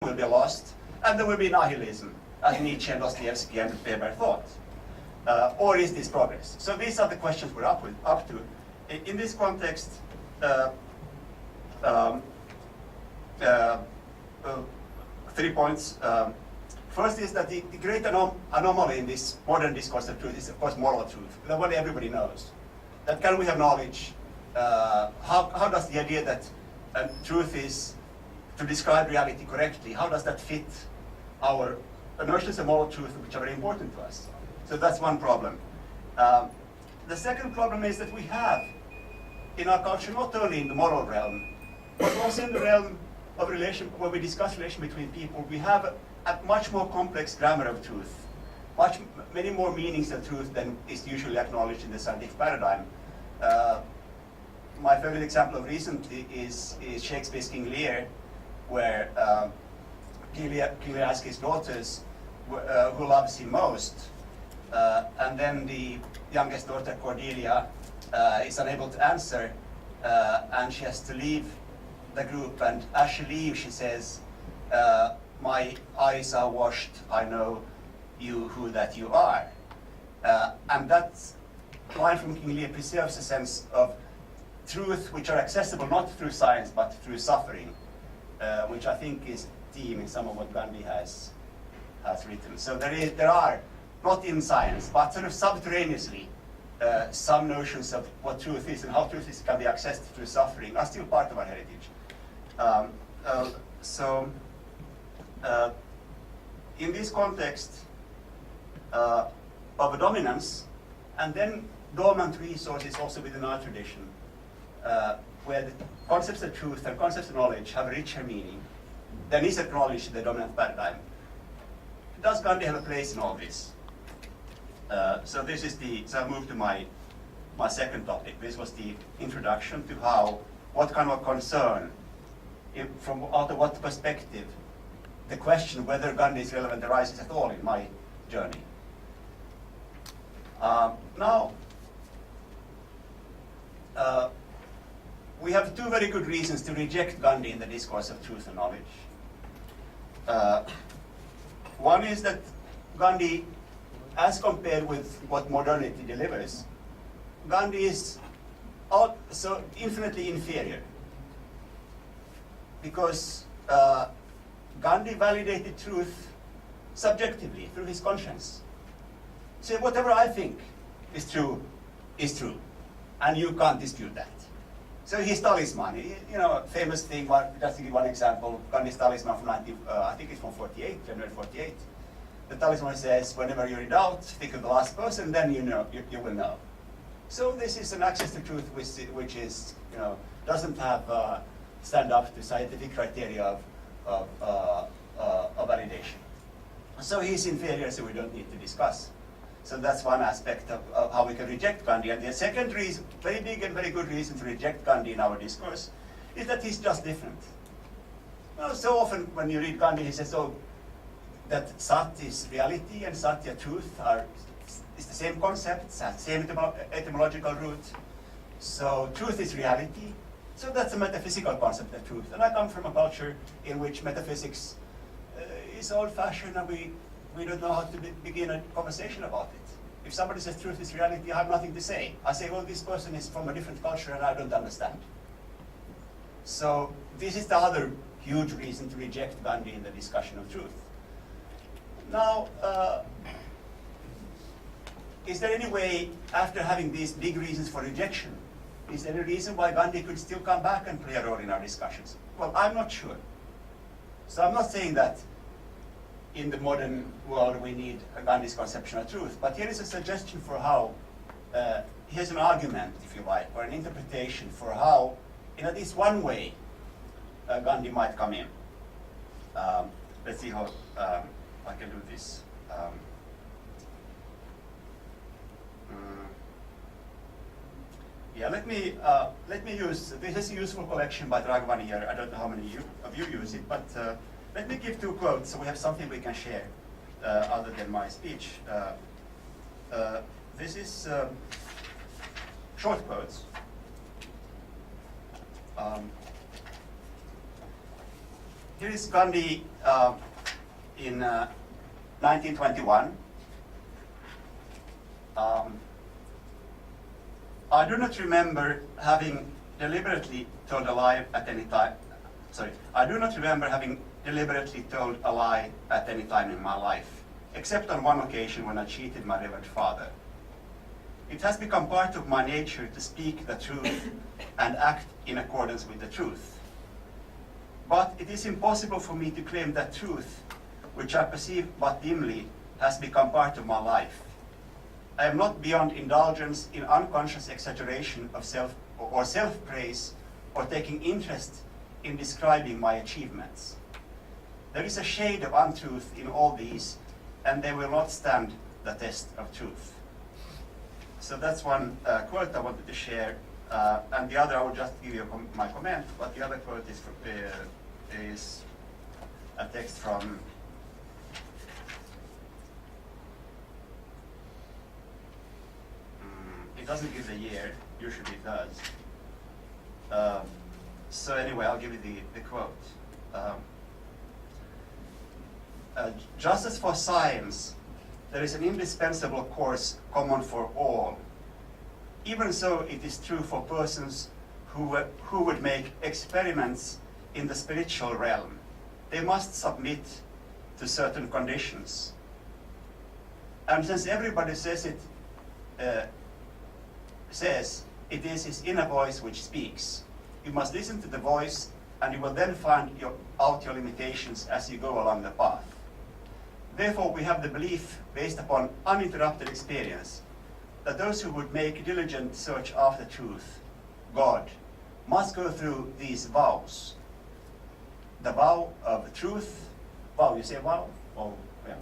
will be lost, and there will be nihilism, as Nietzsche and Dostoevsky and Weber thought. Or is this progress? So these are the questions we're up to. In this context, 3 points. First is that the great anomaly in this modern discourse of truth is, of course, moral truth, the one everybody knows. That can we have knowledge? How does the idea that truth is to describe reality correctly, how does that fit our notions of moral truth, which are very important to us? So that's one problem. The second problem is that we have in our culture, not only in the moral realm, but also in the realm of relation, when we discuss relation between people, we have a much more complex grammar of truth, many more meanings of truth than is usually acknowledged in the scientific paradigm. My favorite example of recently is Shakespeare's King Lear, where King Lear asks his daughters who loves him most, and then the youngest daughter, Cordelia, is unable to answer, and she has to leave the group, and as she leaves, she says, my eyes are washed, I know you who that you are. And that line from King Lear preserves a sense of truth which are accessible not through science but through suffering, which I think is theme in some of what Gandhi has written. So there are, not in science, but sort of subterraneously, some notions of what truth is and how truth is, can be accessed through suffering are still part of our heritage. In this context of a dominance, and then dormant resources also within our tradition, where the concepts of truth and concepts of knowledge have a richer meaning than is acknowledged in the dominant paradigm. Does Gandhi have a place in all this? So I'll move to my second topic. This was the introduction to what kind of a concern, from out of what perspective, the question whether Gandhi is relevant arises at all in my journey. Now, we have two very good reasons to reject Gandhi in the discourse of truth and knowledge. One is that Gandhi, as compared with what modernity delivers, Gandhi is so infinitely inferior, because Gandhi validated truth subjectively through his conscience. So whatever I think is true, and you can't dispute that. So his talisman, famous thing, just to give one example, Gandhi's talisman from I think it's from 48, January 48. The talisman says, whenever you're in doubt, think of the last person, then you will know. So this is an access to truth which is, doesn't have stand up to scientific criteria of validation. So he's inferior, so we don't need to discuss. So that's one aspect of how we can reject Gandhi. And the second reason, very big and very good reason to reject Gandhi in our discourse, is that he's just different. So often when you read Gandhi, he says, that Sat is reality and Satya, truth, is the same concept, same etymological root. So truth is reality. So that's a metaphysical concept of truth. And I come from a culture in which metaphysics is old-fashioned, and we don't know how to begin a conversation about it. If somebody says truth is reality, I have nothing to say. I say, well, this person is from a different culture and I don't understand. So this is the other huge reason to reject Gandhi in the discussion of truth. Now, is there any way, after having these big reasons for rejection, is there any reason why Gandhi could still come back and play a role in our discussions? Well, I'm not sure. So I'm not saying that in the modern world we need Gandhi's conception of truth, but here is a suggestion for how, here's an argument, if you like, or an interpretation for how, in at least one way, Gandhi might come in. Let's see how I can do this. Let me use, this is a useful collection by Raghavani here. I don't know how many of you use it, but let me give two quotes so we have something we can share other than my speech. This is short quotes. here is Gandhi in 1921. I do not remember having deliberately told a lie at any time. Sorry, I do not remember having deliberately told a lie at any time in my life, except on one occasion when I cheated my revered father. It has become part of my nature to speak the truth and act in accordance with the truth. But it is impossible for me to claim that truth, which I perceive but dimly, has become part of my life. I am not beyond indulgence in unconscious exaggeration of self-praise or taking interest in describing my achievements. There is a shade of untruth in all these, and they will not stand the test of truth. So that's one quote I wanted to share, and the other I will just give you my comment, but the other quote is a text from it doesn't give the year, usually it does. So anyway, I'll give you the quote. Just as for science, there is an indispensable course common for all. Even so, it is true for persons who would make experiments in the spiritual realm. They must submit to certain conditions. And since everybody says it is his inner voice which speaks, you must listen to the voice, and you will then find out your limitations as you go along the path. Therefore, we have the belief, based upon uninterrupted experience, that those who would make diligent search after truth, God, must go through these vows. The vow of truth, vow, you say vow? Oh, yeah.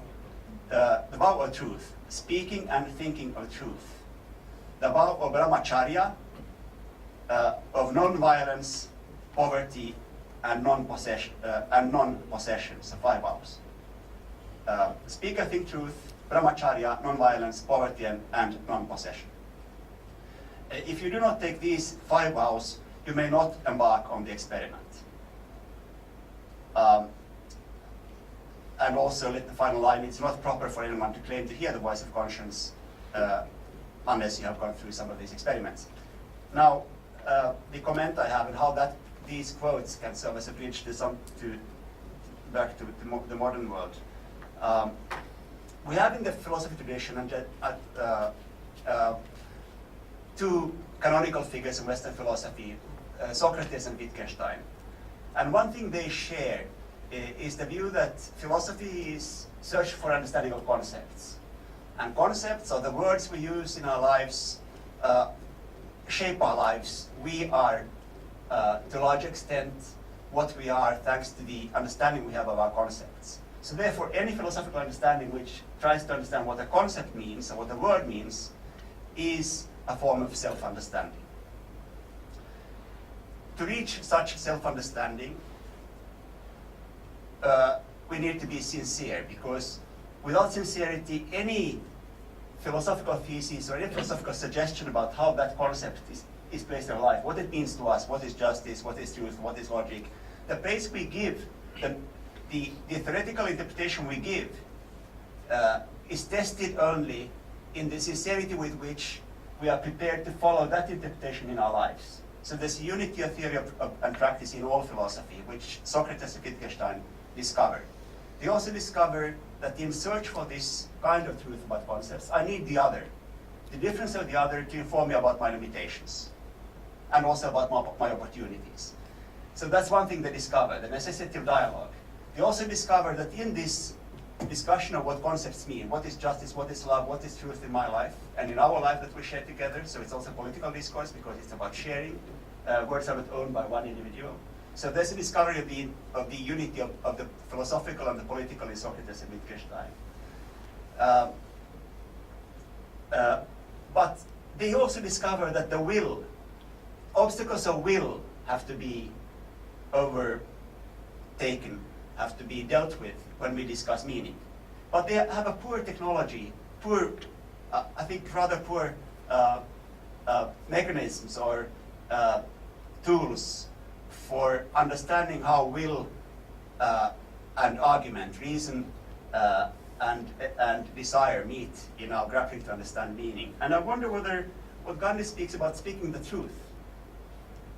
The vow of truth, speaking and thinking of truth. The vow of brahmacharya, of non-violence, poverty, and non-possession, so 5 vows. Speak and think truth, brahmacharya, non-violence, poverty, and non-possession. If you do not take these 5 vows, you may not embark on the experiment. And also, let the final line, it's not proper for anyone to claim to hear the voice of conscience unless you have gone through some of these experiments. Now, the comment I have and how these quotes can serve as a bridge back to the modern world. We have in the philosophy tradition two canonical figures in Western philosophy, Socrates and Wittgenstein. And one thing they share is the view that philosophy is search for understanding of concepts. And concepts, or the words we use in our lives, shape our lives. We are, to a large extent, what we are thanks to the understanding we have of our concepts. So therefore, any philosophical understanding which tries to understand what a concept means or what a word means is a form of self-understanding. To reach such self-understanding, we need to be sincere, because without sincerity, any philosophical thesis or any philosophical suggestion about how that concept is placed in our life, what it means to us, what is justice, what is truth, what is logic, the place we give, the theoretical interpretation we give is tested only in the sincerity with which we are prepared to follow that interpretation in our lives. So there's a unity of theory and practice in all philosophy, which Socrates and Wittgenstein discovered. They also discovered that in search for this kind of truth about concepts, I need the other, the difference of the other, to inform me about my limitations and also about my opportunities. So that's one thing they discovered, the necessity of dialogue. They also discovered that in this discussion of what concepts mean, what is justice, what is love, what is truth in my life, and in our life that we share together, so it's also political discourse because it's about sharing. Words are not owned by one individual. So there's a discovery of the unity of the philosophical and the political in Socrates and Wittgenstein. But they also discover that the will, obstacles of will have to be overtaken, have to be dealt with when we discuss meaning. But they have a poor technology, I think rather poor mechanisms or tools for understanding how will and argument, reason and desire meet in our grappling to understand meaning. And I wonder whether what Gandhi speaks about speaking the truth,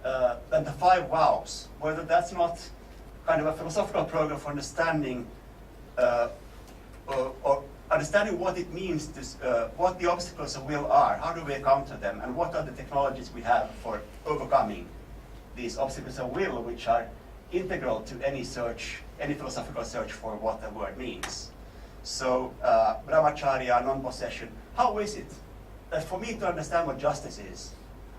and the 5 vows, whether that's not kind of a philosophical program for understanding or understanding what it means to, what the obstacles of will are, how do we encounter them, and what are the technologies we have for overcoming these obstacles of will, which are integral to any search, any philosophical search for what a word means. So, brahmacharya, non-possession, how is it that for me to understand what justice is,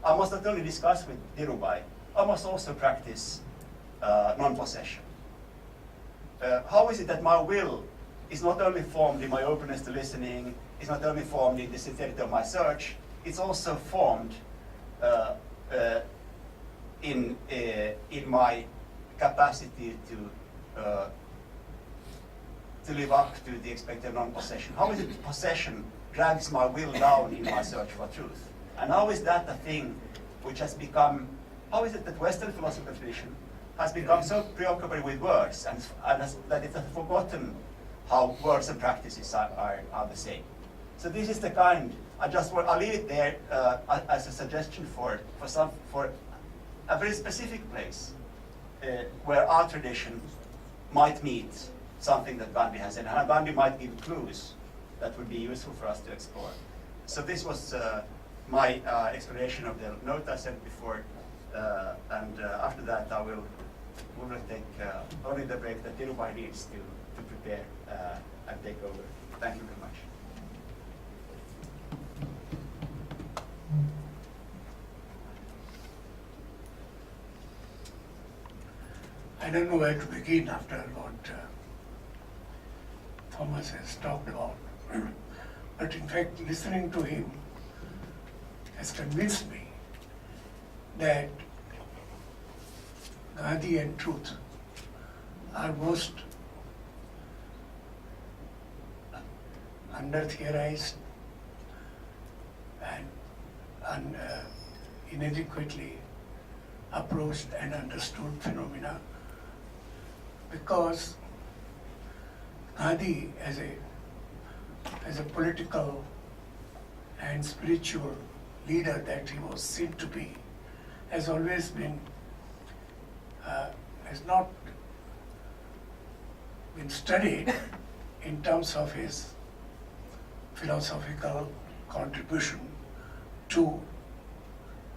I must not only discuss with Dhirubhai, I must also practice non-possession? How is it that my will is not only formed in my openness to listening, is not only formed in the sincerity of my search, it's also formed in my capacity to live up to the expected non-possession? How is it that possession drags my will down in my search for truth? And how is that a thing which has become, how is it that Western philosophical tradition has become so preoccupied with words and that it has forgotten how words and practices are the same? So this is the kind, I'll leave it there as a suggestion for a very specific place where our tradition might meet something that Gandhi has, and Gandhi might give clues that would be useful for us to explore. So this was my exploration of the note I sent before, and after that we will take only the break that Dhirubhai needs to prepare and take over. Thank you very much. I don't know where to begin after what Thomas has talked about. But in fact, listening to him has convinced me that Gandhi and Truth are most under-theorized and inadequately approached and understood phenomena, because Gandhi, as a political and spiritual leader that he was seen to be, has always been, has not been studied in terms of his philosophical contribution to,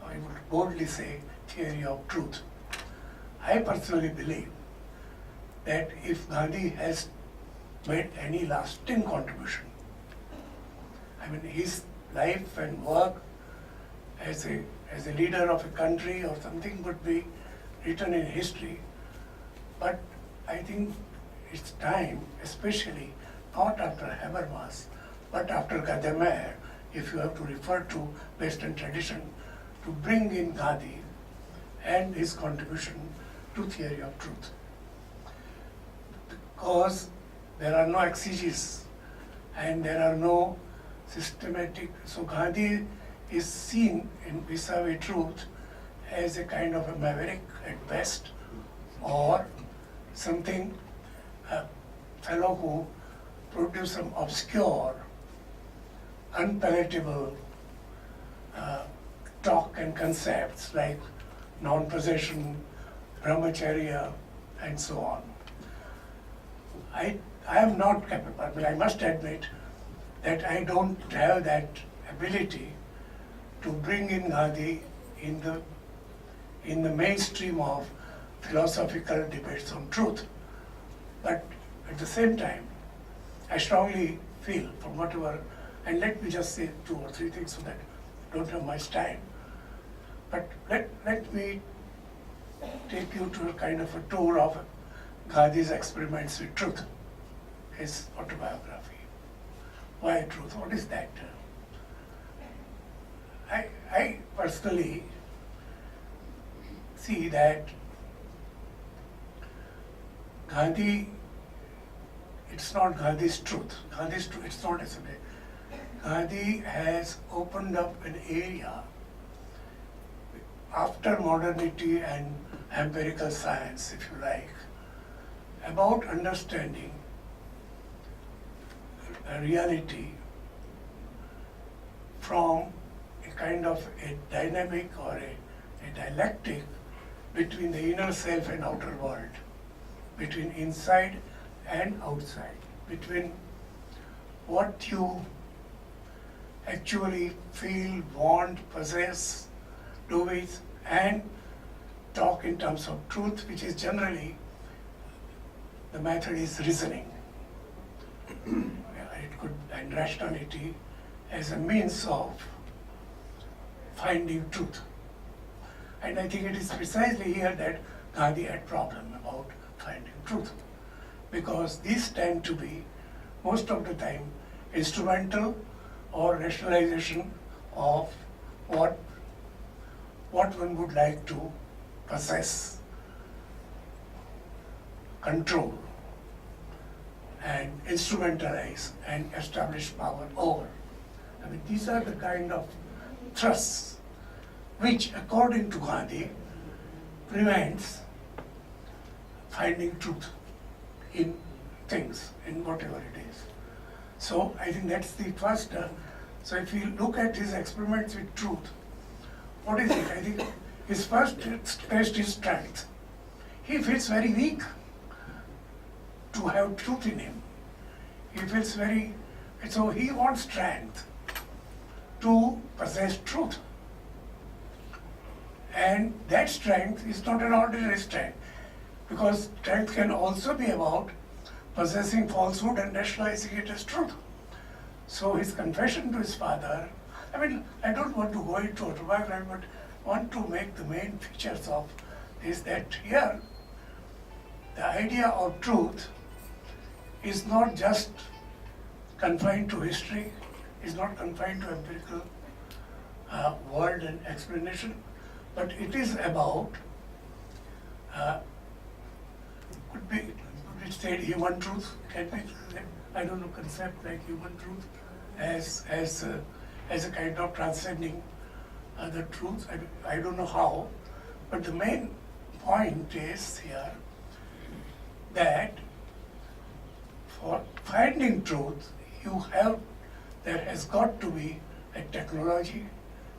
I would boldly say, theory of truth. I personally believe that if Gandhi has made any lasting contribution, I mean, his life and work as a leader of a country or something would be written in history. But I think it's time, especially not after Habermas, but after Gadamer, if you have to refer to Western tradition, to bring in Gandhi and his contribution to theory of truth. Because there are no exegesis and there are no systematic, so Gandhi is seen in vis-a-vis truth as a kind of a maverick at best, or something, a fellow who produced some obscure, unpalatable talk and concepts like non-possession, brahmacharya, and so on. I am not capable, but I must admit that I don't have that ability to bring in Gandhi in the mainstream of philosophical debates on truth. But at the same time, I strongly feel from whatever, and let me just say 2 or 3 things so that I don't have much time. But let me take you to a kind of a tour of Gandhi's experiments with truth, his autobiography. Why truth? What is that? I personally see that Gandhi, it's not Gandhi's truth. Gandhi's truth, it's not as a Gandhi has opened up an area after modernity and empirical science, if you like, about understanding a reality from a kind of a dynamic or a dialectic between the inner self and outer world, between inside and outside, between what you actually feel, want, possess, do with, and talk in terms of truth, which is generally, the method is reasoning. It could, and rationality as a means of finding truth. And I think it is precisely here that Gandhi had problem about finding truth, because these tend to be, most of the time, instrumental or rationalization of what one would like to possess, control, and instrumentalize and establish power over. I mean, these are the kind of thrusts which, according to Gandhi, prevents finding truth in things, in whatever it is. So I think that's the first. So if you look at his experiments with truth, what is it? I think his first test is strength. He feels very weak to have truth in him. He feels very, so he wants strength to possess truth. And that strength is not an ordinary strength, because strength can also be about possessing falsehood and rationalizing it as truth. So his confession to his father, I mean, I don't want to go into autobiography, but want to make the main features of is that here, the idea of truth is not just confined to history, is not confined to empirical world and explanation, but it is about, could be said human truth, can be, I don't know, concept like human truth as a kind of transcending the truth. I don't know how, but the main point is here that for finding truth, there has got to be a technology,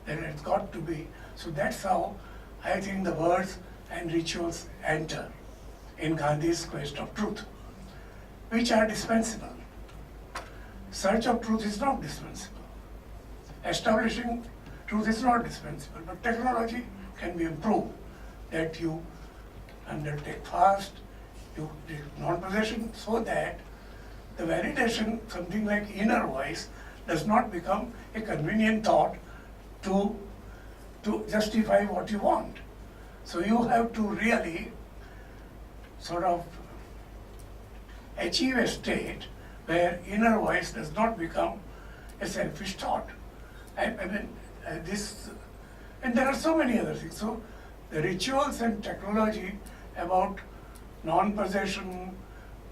there has got to be, so that's how I think the words and rituals enter in Gandhi's quest of truth, which are dispensable. Search of truth is not dispensable. Establishing truth is not dispensable, but technology can be improved, that you undertake fast, you take non-possession, so that the validation, something like inner voice, does not become a convenient thought to justify what you want. So you have to really sort of achieve a state where inner voice does not become a selfish thought. I mean, this, and there are so many other things. So the rituals and technology about non-possession,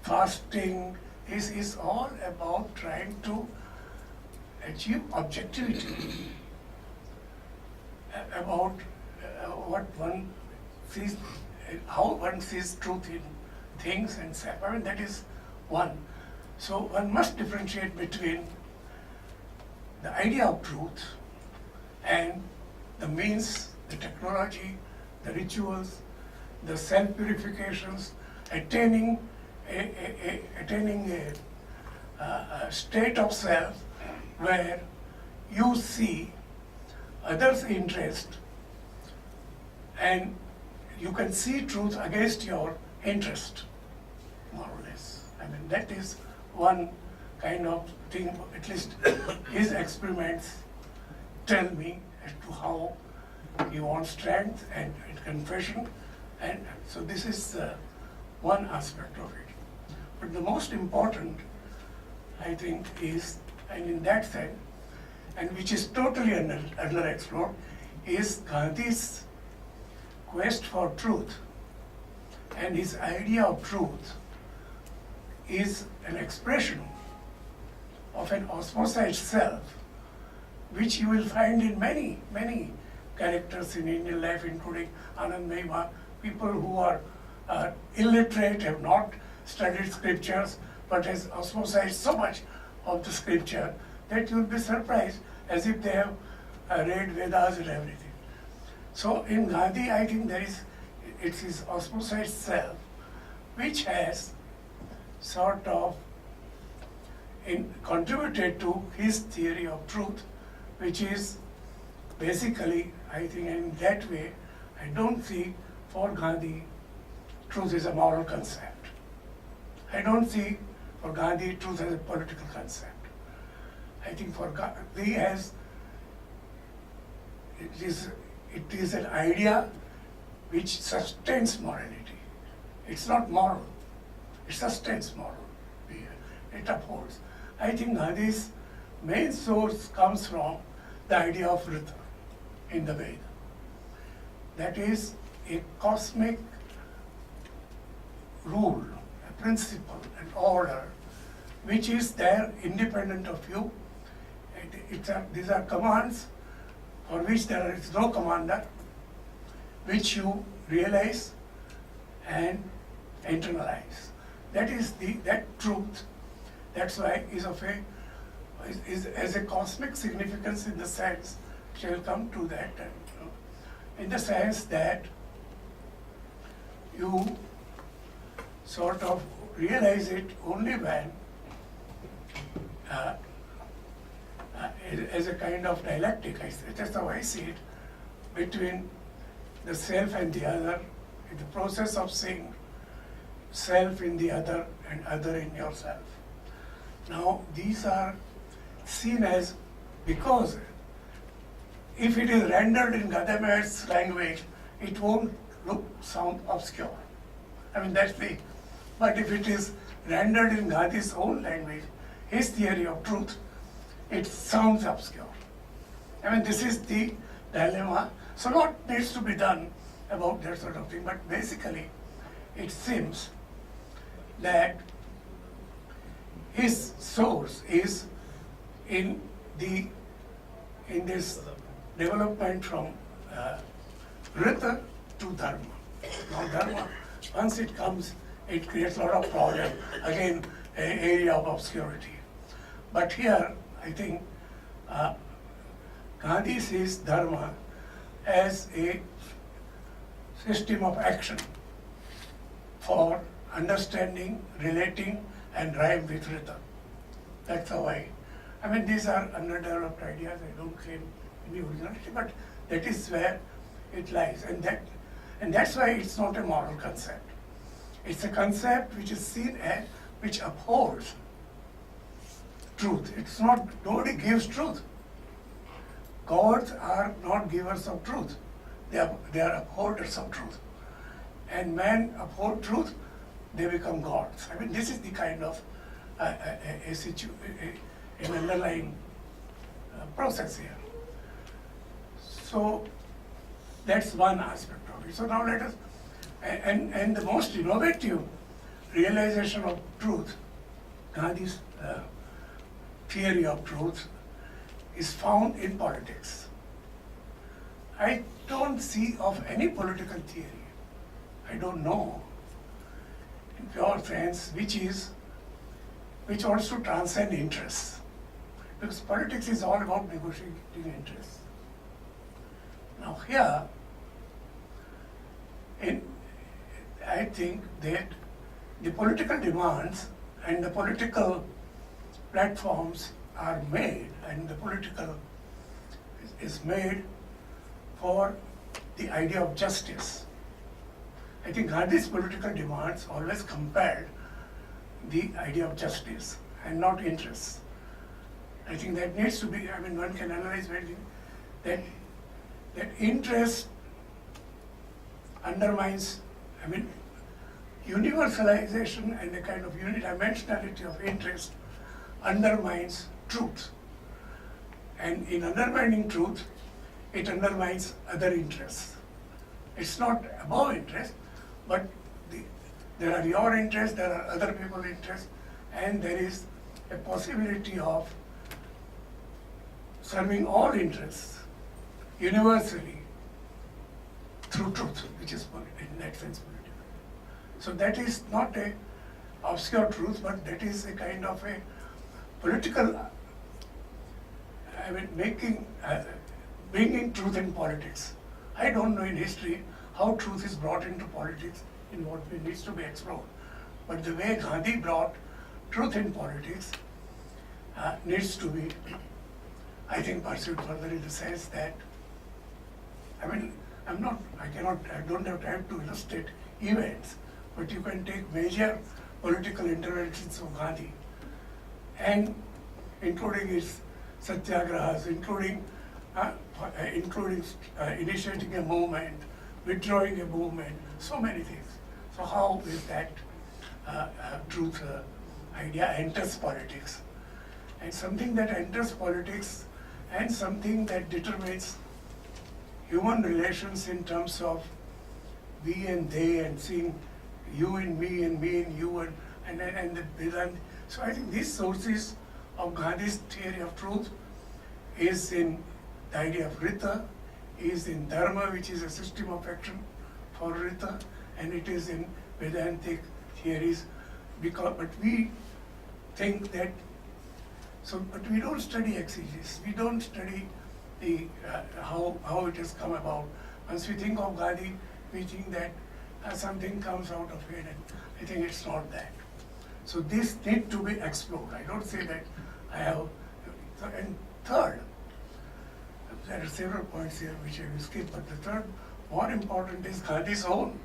fasting, is all about trying to achieve objectivity about what one sees, how one sees truth in things and self. I mean, that is one. So one must differentiate between the idea of truth and the means, the technology, the rituals, the self-purifications, attaining a state of self where you see others' interest and you can see truth against your interest, more or less. I mean, that is one kind of thing, at least his experiments tell me as to how he wants strength and confession. And so this is one aspect of it. But the most important, I think, is, and in that sense, and which is totally underexplored, is Gandhi's quest for truth. And his idea of truth is an expression of an osmosized self, which you will find in many, many characters in Indian life, including Anand Mahima, people who are illiterate, have not studied scriptures, but has osmosized so much of the scripture that you'll be surprised as if they have read Vedas and everything. So in Gandhi, I think it's his osmosized self, which has sort of contributed to his theory of truth, which is basically, I think in that way, I don't see for Gandhi, truth is a moral concept. I don't see for Gandhi, truth as a political concept. I think for Gandhi it is an idea which sustains morality. It's not moral, it sustains moral behavior, it upholds. I think Gandhi's main source comes from the idea of Rita in the Veda. That is a cosmic rule, a principle, an order, which is there independent of you. These are commands for which there is no commander, which you realize and internalize. That is that truth. That's why is as a cosmic significance in the sense, shall come to that, in the sense that you sort of realize it only when as a kind of dialectic, that's how I see it, between the self and the other, in the process of seeing self in the other and other in yourself. Now, these are seen as, because if it is rendered in Gadamer's language, it won't sound obscure. I mean, that's the, but if it is rendered in Gandhi's own language, his theory of truth, it sounds obscure. I mean, this is the dilemma. So a lot needs to be done about that sort of thing, but basically it seems that his source is in this development from Rita to Dharma. Now Dharma, once it comes, it creates a lot of problem, again, an area of obscurity. But here, I think Gandhi sees Dharma as a system of action for understanding, relating, and rhyme with Rita. That's how I mean, these are underdeveloped ideas, I don't claim any originality, but that is where it lies. And that's why it's not a moral concept. It's a concept which is seen as, which upholds truth. It's not, nobody gives truth. Gods are not givers of truth. They are upholders of truth. And men uphold truth, they become gods. I mean, this is the kind of an underlying process here. So that's one aspect of it. So now let us, and the most innovative realization of truth, Gandhi's theory of truth, is found in politics. I don't see of any political theory, I don't know, in pure sense, which wants to transcend interests. Because politics is all about negotiating interests. Now here, I think that the political demands and the political platforms are made, and the political is made for the idea of justice. I think Gandhi's political demands always compelled the idea of justice and not interests. I think that needs to be, I mean, one can analyze that interest undermines, I mean, universalization and the kind of unidimensionality of interest undermines truth. And in undermining truth, it undermines other interests. It's not above interest, but there are your interests, there are other people's interests, and there is a possibility of serving all interests universally through truth, which is in that sense political. So that is not a obscure truth, but that is a kind of a political, I mean, bringing truth in politics. I don't know in history how truth is brought into politics in what way needs to be explored. But the way Gandhi brought truth in politics needs to be, I think, pursued further in the sense that, I mean, I don't have time to illustrate events, but you can take major political interventions of Gandhi, and including his satyagrahas, including initiating a movement, withdrawing a movement, so many things. So how is that truth idea enters politics? And something that enters politics and something that determines human relations in terms of we and they, and seeing you in me and me in you, and the Vedanta. So I think these sources of Gandhi's theory of truth is in the idea of Rita, is in Dharma, which is a system of action for Rita, and it is in Vedantic theories. But we think that, but we don't study exegesis, we don't study the how it has come about. Once we think of Gandhi, we think that something comes out of it, and I think it's not that. So this need to be explored. I don't say that I have. And third, there are several points here which I will skip, but the third, more important, is Gandhi's own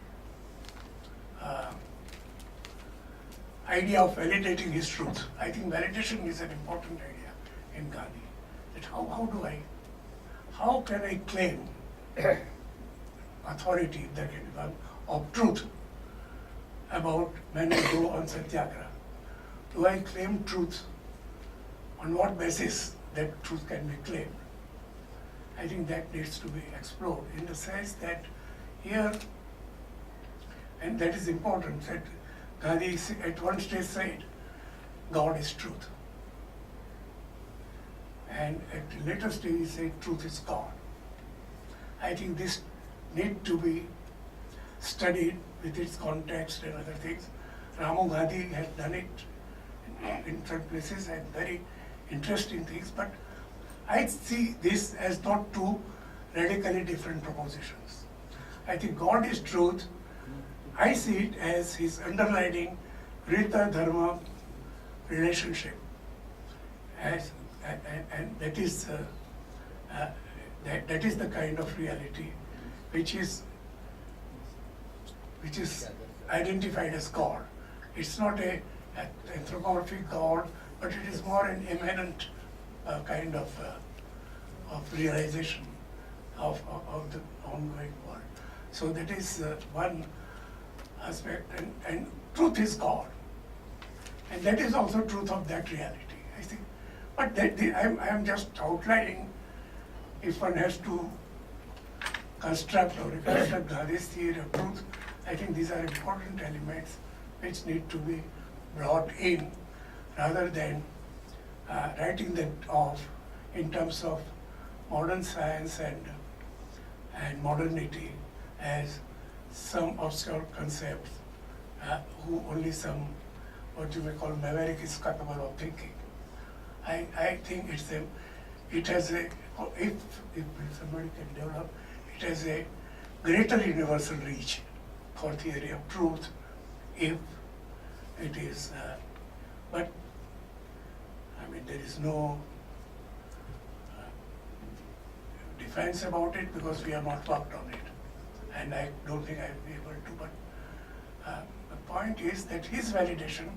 idea of validating his truth. I think validation is an important idea in Gandhi. That how can I claim authority that of truth about when I go on satyagraha? Do I claim truth? On what basis that truth can be claimed? I think that needs to be explored in the sense that here, and that is important, that Gandhi at one stage said, God is truth. And at a later stage he said, truth is God. I think this need to be studied with its context and other things. Ramu Gandhi has done it in some places and very interesting things, but I see this as not two radically different propositions. I think God is truth. I see it as his underlining Rita Dharma relationship, and that is the kind of reality which is identified as God. It's not an anthropomorphic God, but it is more an immanent kind of realization of the ongoing world. So that is one aspect, and truth is God. And that is also truth of that reality, I think. But I am just outlining, if one has to construct or reconstruct Gandhi's theory of truth, I think these are important elements which need to be brought in rather than writing them off in terms of modern science and modernity as some obscure concepts who only some, what you may call, maverick is capable of thinking. I think it has a, if somebody can develop, it has a greater universal reach for theory of truth if it is, but I mean, there is no defense about it because we have not worked on it. And I don't think I will be able to, but the point is that his validation,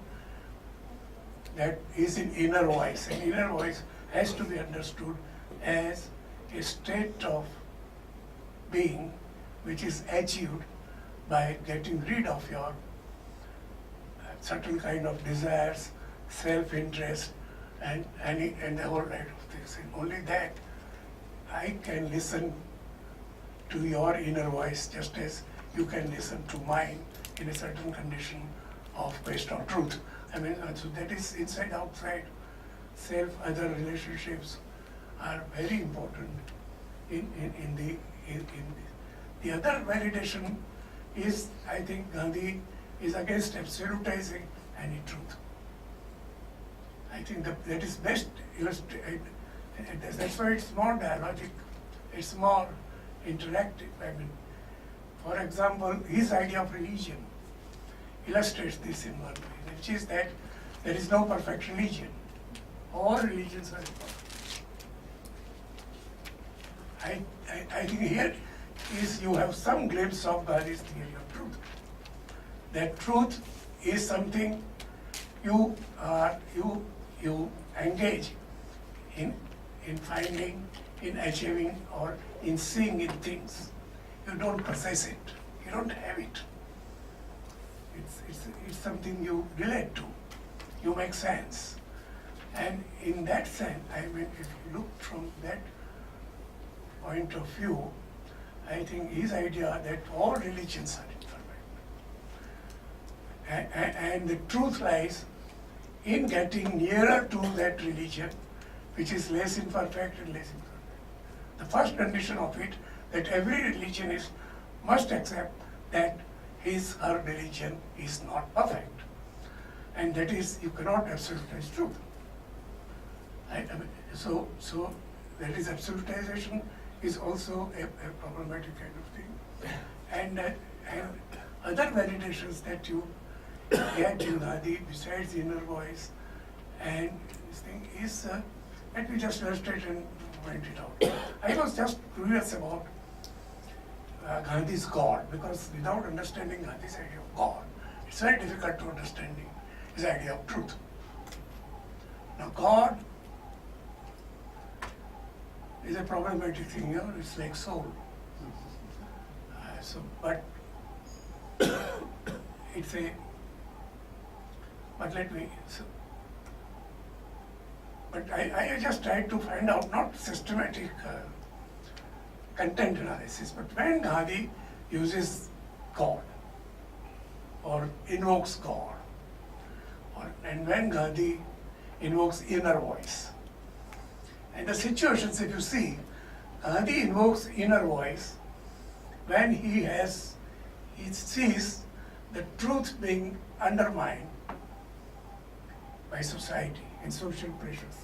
that is in inner voice, and inner voice has to be understood as a state of being which is achieved by getting rid of your certain kind of desires, self-interest, and the whole right of things. And only that I can listen to your inner voice just as you can listen to mine in a certain condition of quest of truth. I mean, so that is inside, outside, self, other relationships are very important in the other validation is, I think Gandhi is against absolutizing any truth. I think that is best illustrated. That's why it's more dialogic, it's more interactive. I mean, for example, his idea of religion illustrates this in one way, which is that there is no perfect religion. All religions are imperfect. I think here is you have some glimpse of Gandhi's theory of truth. That truth is something you engage in finding, in achieving, or in seeing in things. You don't possess it. You don't have it. It's something you relate to. You make sense. And in that sense, I mean, if you look from that point of view, I think his idea that all religions are imperfect. And the truth lies in getting nearer to that religion, which is less imperfect and less imperfect. The first condition of it, that every religionist must accept that his, her religion is not perfect. And that is, you cannot absolutize truth. So that is, absolutization is also a problematic kind of thing. And other validations that you get in Gandhi, besides the inner voice, and this thing is, let me just illustrate and point it out. I was just curious about Gandhi's God, because without understanding Gandhi's idea of God, it's very difficult to understand his idea of truth. Now, God is a problematic thing, you know, it's like soul. But it's a, but let me, but I just tried to find out, not systematic content analysis, but when Gandhi uses God or invokes God, and when Gandhi invokes inner voice, and the situations, if you see, Gandhi invokes inner voice when he sees the truth being undermined by society and social pressures.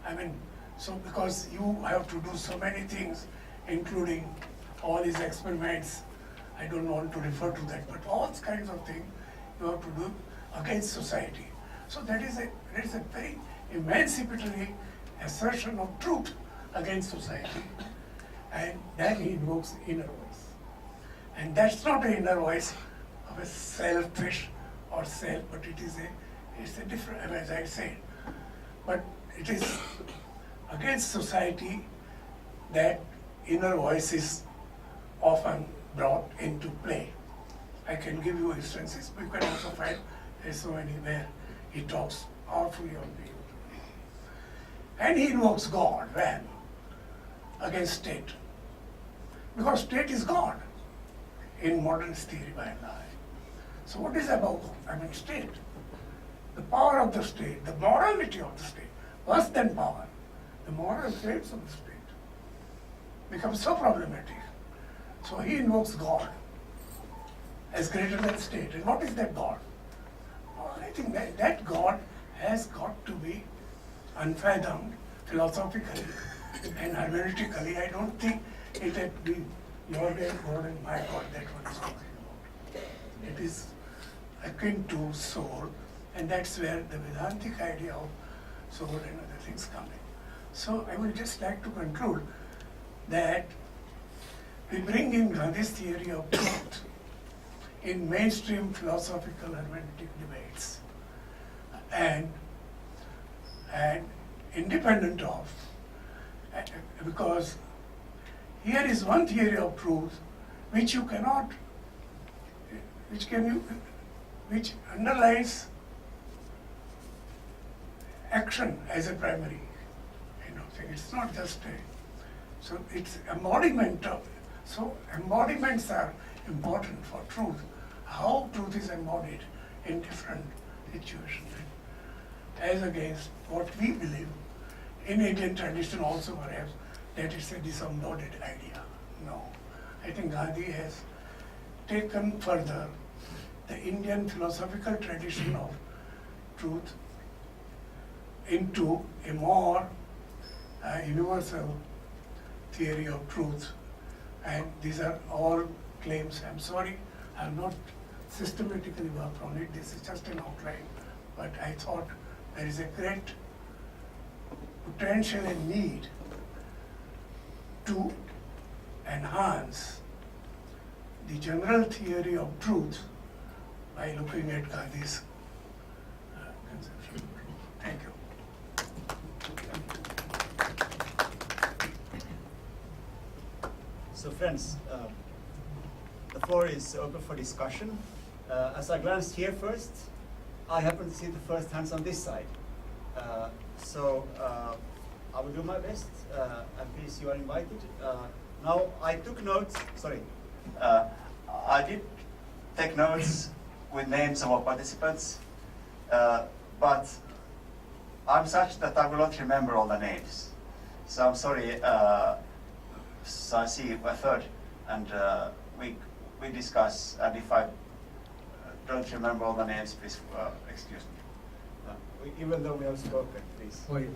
I mean, so because you have to do so many things, including all these experiments, I don't want to refer to that, but all kinds of things you have to do against society. So there is a very emancipatory assertion of truth against society, and then he invokes inner voice. And that's not an inner voice of a selfish or self, but it's a different, as I said, but it is against society that inner voice is often brought into play. I can give you instances, but you can also find there's so many where he talks powerfully on the. And he invokes God when? Against state. Because state is God in modernist theory by and large. So what is about, state? The power of the state, the morality of the state, worse than power, the moral traits of the state becomes so problematic. So he invokes God as greater than state. And what is that God? Well, I think that God has got to be unfathomed philosophically and hermeneutically. I don't think it had been your God and my God that one is talking about. It is akin to soul, and that's where the Vedantic idea of soul and other things come in. So I would just like to conclude that we bring in Gandhi's theory of truth in mainstream philosophical hermeneutic debates, and independent of, because here is one theory of truth which underlies action as a primary thing. It's not just so it's embodiment of, so embodiments are important for truth. How truth is embodied in different situations, as against what we believe in Indian tradition also perhaps, that it's a disembodied idea. No, I think Gandhi has taken further the Indian philosophical tradition of truth into a more universal theory of truth. And these are all claims. I'm sorry, I have not systematically worked on it. This is just an outline. But I thought there is a great potential and need to enhance the general theory of truth by looking at Gandhi's conception of truth. Thank you. So friends, the floor is open for discussion. As I glanced here first, I happen to see the first hands on this side. So I will do my best, and please, you are invited. Now, I took notes, sorry. I did take notes with names of our participants, but I'm such that I will not remember all the names. So I'm sorry. So I see a third, and we discuss, and if I don't remember all the names, please excuse me. Even though we have spoken, please. Wait.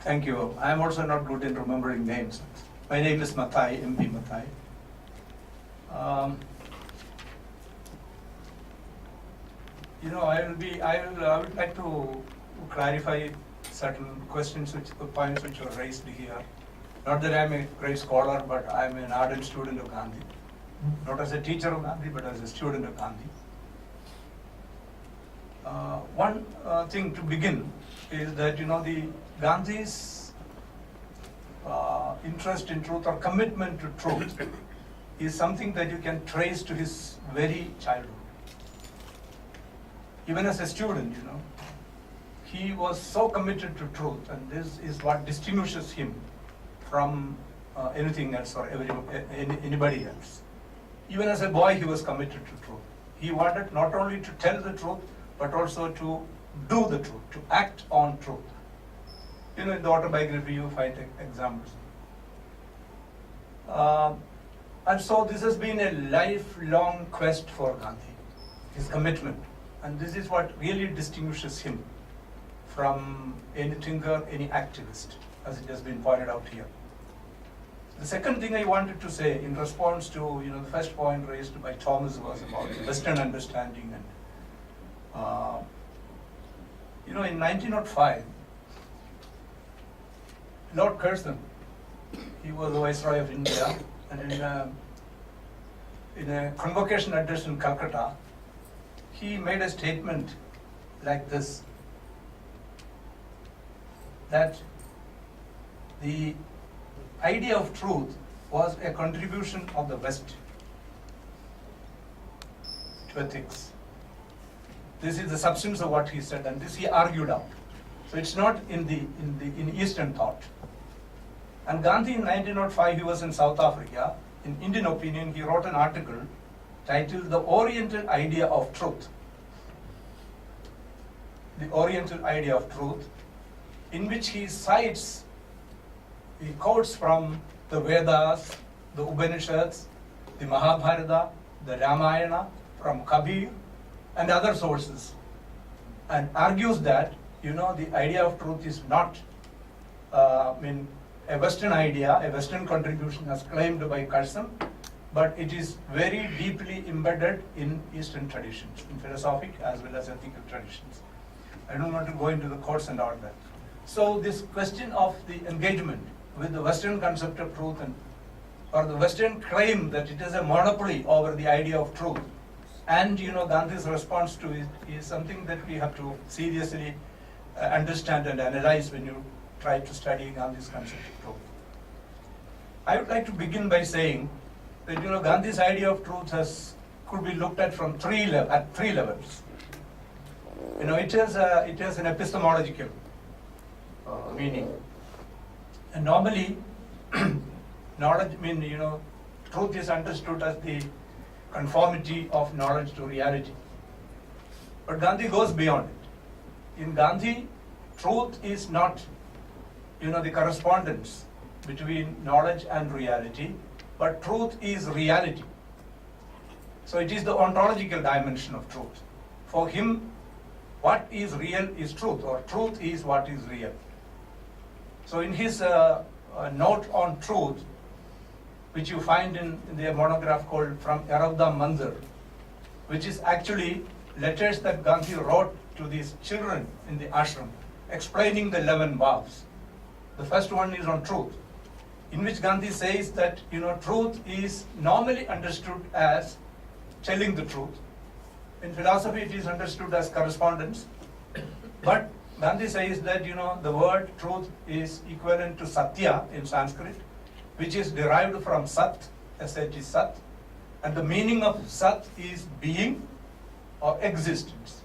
Thank you. I am also not good in remembering names. My name is Mathai, MP Mathai. I would like to clarify certain questions, points which were raised here. Not that I'm a great scholar, but I'm an ardent student of Gandhi. Not as a teacher of Gandhi, but as a student of Gandhi. One thing to begin is that, the Gandhi's interest in truth or commitment to truth is something that you can trace to his very childhood. Even as a student, he was so committed to truth, and this is what distinguishes him from anything else or anybody else. Even as a boy, he was committed to truth. He wanted not only to tell the truth, but also to do the truth, to act on truth. In the autobiography, you find examples. And so this has been a lifelong quest for Gandhi, his commitment. And this is what really distinguishes him from any thinker, any activist, as it has been pointed out here. The second thing I wanted to say in response to the first point raised by Thomas was about Western understanding. And in 1905, Lord Curzon, he was the Viceroy of India, and in a convocation address in Calcutta, he made a statement like this, that the idea of truth was a contribution of the West to ethics. This is the substance of what he said, and this he argued out. So it's not in Eastern thought. And Gandhi in 1905, he was in South Africa. In Indian Opinion, he wrote an article titled "The Oriental Idea of Truth." The Oriental Idea of Truth, in which he quotes from the Vedas, the Upanishads, the Mahabharata, the Ramayana, from Kabir, and other sources, and argues that the idea of truth is not a Western idea, a Western contribution as claimed by Curzon, but it is very deeply embedded in Eastern traditions, in philosophic as well as ethical traditions. I don't want to go into the quotes and all that. So this question of the engagement with the Western concept of truth or the Western claim that it is a monopoly over the idea of truth, and Gandhi's response to it is something that we have to seriously understand and analyze when you try to study Gandhi's concept of truth. I would like to begin by saying that Gandhi's idea of truth could be looked at from three levels. It has an epistemological meaning, and normally knowledge truth is understood as the conformity of knowledge to reality. But Gandhi goes beyond it. In Gandhi, truth is not the correspondence between knowledge and reality, but truth is reality. So it is the ontological dimension of truth. For him, what is real is truth, or truth is what is real. So in his note on truth, which you find in their monograph called From Aravda Mandir, which is actually letters that Gandhi wrote to these children in the ashram, explaining the 11 vows. The first one is on truth, in which Gandhi says that, truth is normally understood as telling the truth. In philosophy, it is understood as correspondence. But Gandhi says that, the word truth is equivalent to satya in Sanskrit, which is derived from sat, S-A-T, sat. And the meaning of sat is being or existence.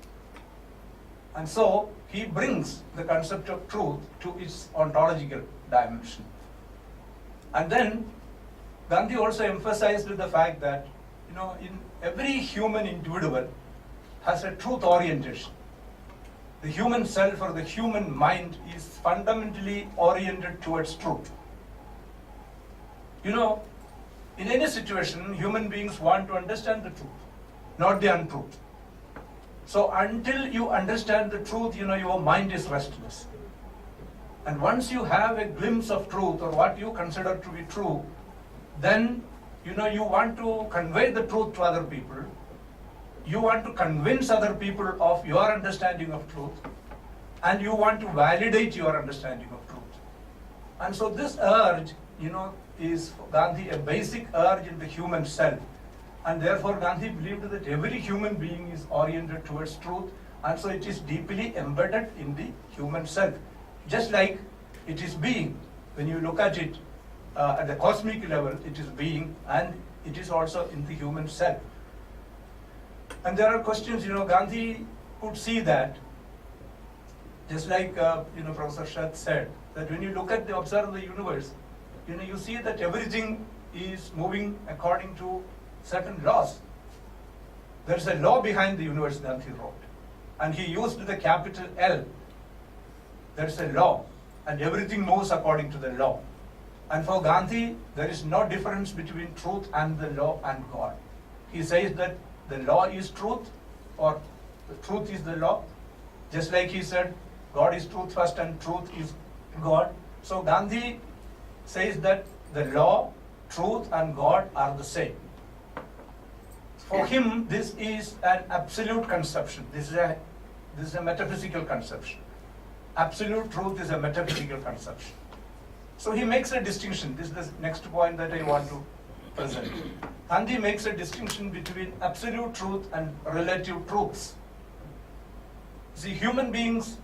And so he brings the concept of truth to its ontological dimension. And then Gandhi also emphasized the fact that, in every human individual has a truth orientation. The human self or the human mind is fundamentally oriented towards truth. In any situation, human beings want to understand the truth, not the untruth. So until you understand the truth, your mind is restless. And once you have a glimpse of truth or what you consider to be true, then you want to convey the truth to other people. You want to convince other people of your understanding of truth, and you want to validate your understanding of truth. And so this urge, is for Gandhi a basic urge in the human self. And therefore Gandhi believed that every human being is oriented towards truth, and so it is deeply embedded in the human self. Just like it is being, when you look at it at the cosmic level, it is being, and it is also in the human self. And there are questions, Gandhi could see that, just like Professor Shat said, that when you look at observe the universe, you see that everything is moving according to certain laws. There is a law behind the universe, Gandhi wrote, and he used the capital L. There is a law, and everything moves according to the law. And for Gandhi, there is no difference between truth and the law and God. He says that the law is truth, or the truth is the law. Just like he said, God is truth first and truth is God. So Gandhi says that the law, truth and God are the same. For him, this is an absolute conception. This is a metaphysical conception. Absolute truth is a metaphysical conception. So he makes a distinction. This is the next point that I want to present. Gandhi makes a distinction between absolute truth and relative truths. See, human beings,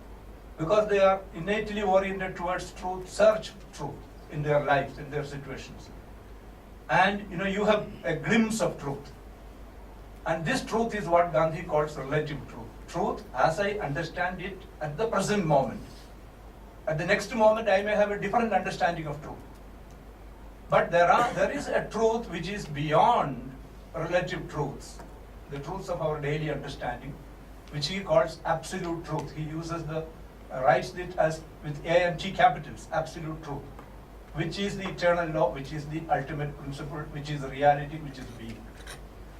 because they are innately oriented towards truth, search truth in their lives, in their situations. And you have a glimpse of truth. And this truth is what Gandhi calls relative truth. Truth as I understand it at the present moment. At the next moment, I may have a different understanding of truth. But there is a truth which is beyond relative truths, the truths of our daily understanding, which he calls absolute truth. He writes it as with A and T capitals, absolute truth, which is the eternal law, which is the ultimate principle, which is reality, which is being.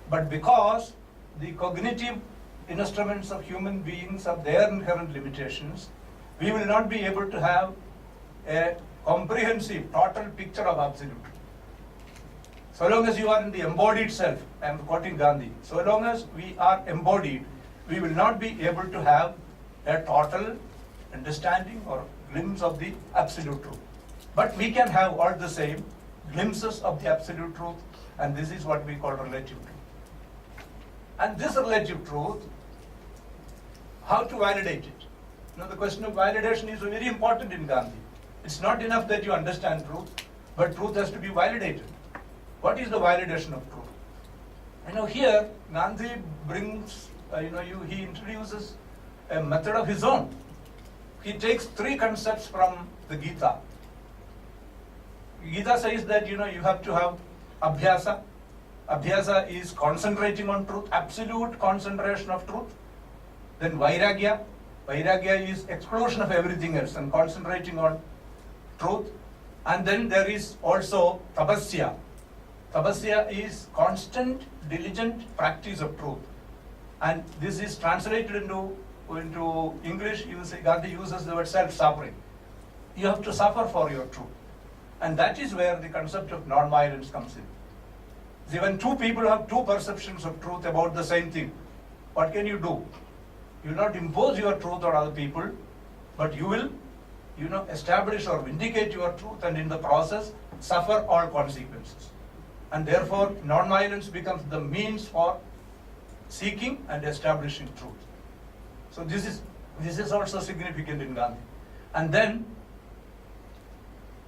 But because the cognitive instruments of human beings have their inherent limitations, we will not be able to have a comprehensive, total picture of absolute truth. So long as you are in the embodied self, I am quoting Gandhi, so long as we are embodied, we will not be able to have a total understanding or glimpse of the absolute truth. But we can have all the same glimpses of the absolute truth, and this is what we call relative truth. And this relative truth, how to validate it? The question of validation is very important in Gandhi. It's not enough that you understand truth, but truth has to be validated. What is the validation of truth? Here Gandhi brings, he introduces a method of his own. He takes three concepts from the Gita. Gita says that, you have to have abhyasa. Abhyasa is concentrating on truth, absolute concentration of truth. Then vairagya. Vairagya is exclusion of everything else and concentrating on truth. And then there is also tapasya. Tapasya is constant, diligent practice of truth. And this is translated into English. Gandhi uses the word self-suffering. You have to suffer for your truth. And that is where the concept of non-violence comes in. See, when two people have two perceptions of truth about the same thing, what can you do? You will not impose your truth on other people, but you will, establish or vindicate your truth, and in the process, suffer all consequences. And therefore, non-violence becomes the means for seeking and establishing truth. So this is also significant in Gandhi. And then,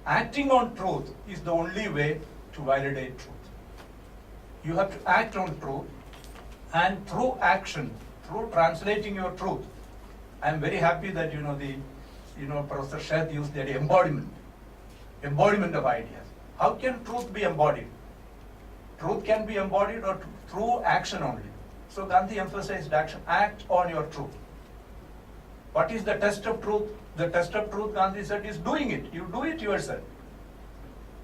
acting on truth is the only way to validate truth. You have to act on truth, and through action, through translating your truth. I am very happy that Professor Sheth used that embodiment of ideas. How can truth be embodied? Truth can be embodied through action only. So Gandhi emphasized action. Act on your truth. What is the test of truth? The test of truth, Gandhi said, is doing it. You do it yourself.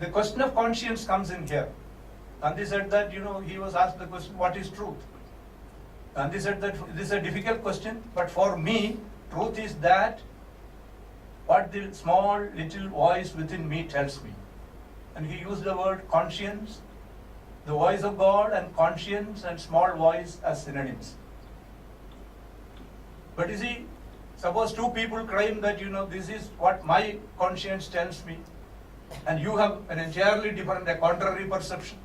The question of conscience comes in here. Gandhi said that, he was asked the question, what is truth? Gandhi said that this is a difficult question, but for me, truth is that what the small little voice within me tells me. And he used the word conscience, the voice of God, and conscience and small voice as synonyms. But you see, suppose two people claim that, this is what my conscience tells me, and you have an entirely different, a contrary perception.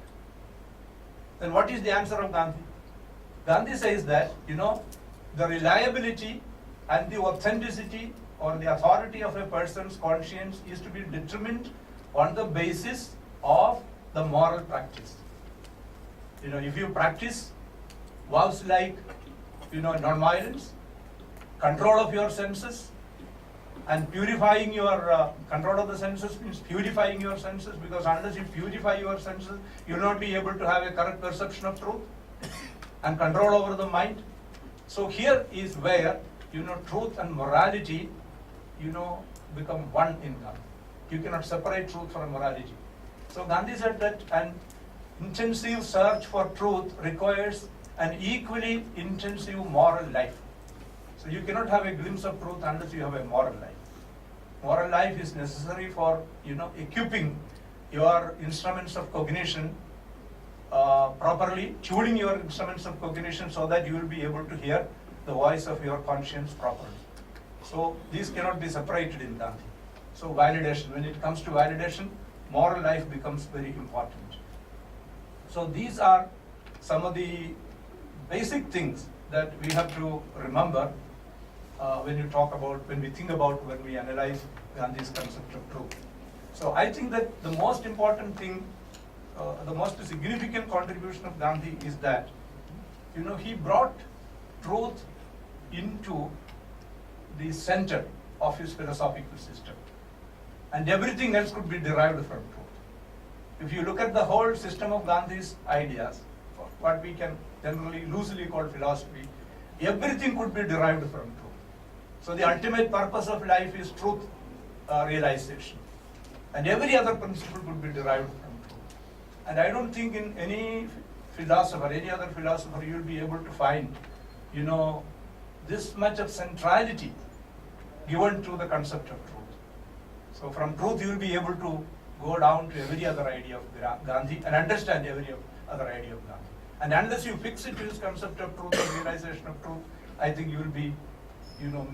Then what is the answer of Gandhi? Gandhi says that, the reliability and the authenticity or the authority of a person's conscience is to be determined on the basis of the moral practice. If you practice vows like, non-violence, control of your senses, and purifying your control of the senses means purifying your senses, because unless you purify your senses, you will not be able to have a correct perception of truth and control over the mind. So here is where, truth and morality, become one in Gandhi. You cannot separate truth from morality. So Gandhi said that an intensive search for truth requires an equally intensive moral life. So you cannot have a glimpse of truth unless you have a moral life. Moral life is necessary for, equipping your instruments of cognition properly, tuning your instruments of cognition so that you will be able to hear the voice of your conscience properly. So these cannot be separated in Gandhi. So validation, when it comes to validation, moral life becomes very important. So these are some of the basic things that we have to remember when we analyze Gandhi's concept of truth. So I think that the most important thing, the most significant contribution of Gandhi is that, he brought truth into the center of his philosophical system. And everything else could be derived from truth. If you look at the whole system of Gandhi's ideas, what we can generally loosely call philosophy, everything could be derived from truth. So the ultimate purpose of life is truth realization. And every other principle could be derived from truth. And I don't think in any other philosopher, you will be able to find, this much of centrality given to the concept of truth. So from truth, you will be able to go down to every other idea of Gandhi and understand every other idea of Gandhi. And unless you fix it to his concept of truth and realization of truth, I think you will be,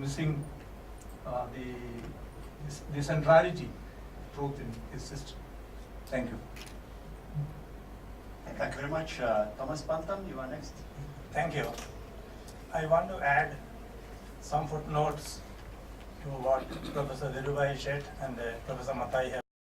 missing the centrality truth in his system. Thank you. Thank you very much. Thomas Pantam, you are next. Thank you. I want to add some footnotes to what Professor Dhirubhai Sheth and Professor Mathai have